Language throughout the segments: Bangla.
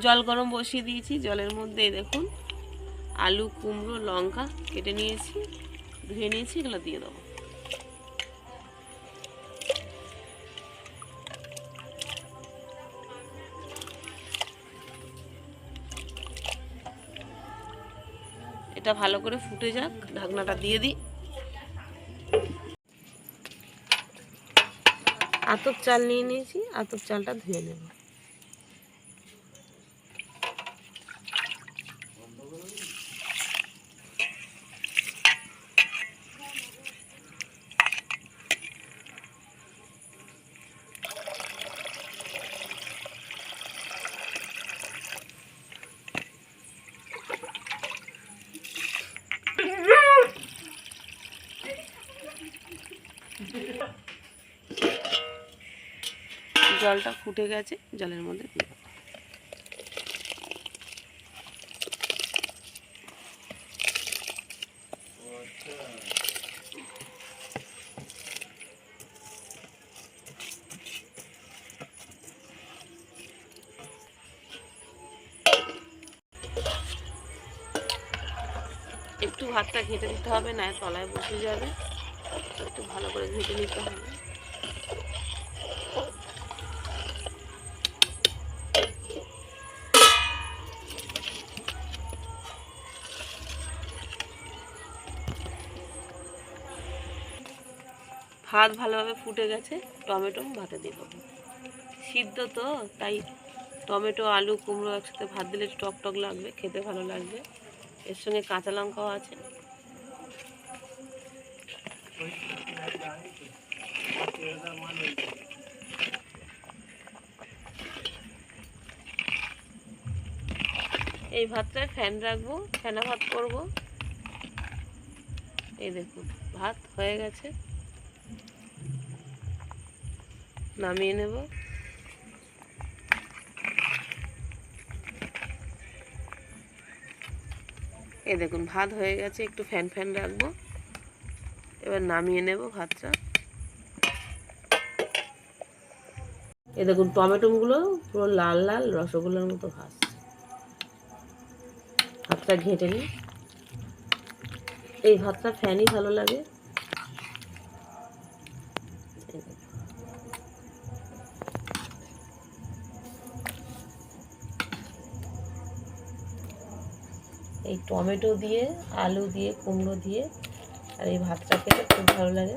জল গরম বসিয়ে দিয়েছি। জলের মধ্যে দেখুন আলু, কুমড়ো, লঙ্কা কেটে নিয়েছি, ধুয়ে নিয়েছি, এগুলো দিয়ে দেবো। এটা ভালো করে ফুটে যাক, ঢাকনাটা দিয়ে দিই। আতপ চাল নিয়ে নিয়েছি, আতপ চালটা ধুয়ে নেব। জলটা ফুটে গেছে, জলের মধ্যে দিয়ে দেব। একটু ভাতটা ঘেঁটে দিতে হবে, না তলায় বসে যাবে। একটু ভালো করে ঘেঁটে নিতে হবে। ভাত ভালোভাবে ফুটে গেছে, টমেটো ভাতে দিয়ে দেবো। সিদ্ধ তো, তাই টমেটো, আলু, কুমড়ো একসাথে ভাত দিলে টক টক লাগবে, খেতে ভালো লাগবে। এর সঙ্গে কাঁচা লঙ্কাও আছে। এই ভাতটায় ফ্যান রাখবো, ফেনা ভাত করব। এই দেখুন ভাত হয়ে গেছে, নামিয়ে নেব। এই দেখুন ভাত হয়ে গেছে, একটু ফ্যান ফ্যান রাখবো। এবার নামিয়ে নেব ভাতটা। এই দেখুন টমেটোগুলো পুরো লাল লাল রসগোল্লার মতো ভাজছে। ভাতটা ঘেঁটে নিই। এই ভাতটা ফ্যানই ভালো লাগে। এই টমেটো দিয়ে, আলু দিয়ে, কুমড়ো দিয়ে আর এই ভাতটা খেতে খুব ভালো লাগে।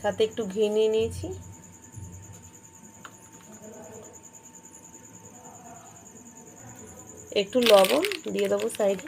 সাথে একটু ঘি নিয়ে নিয়েছি। একটু লবণ দিয়ে দেবো সাইডে।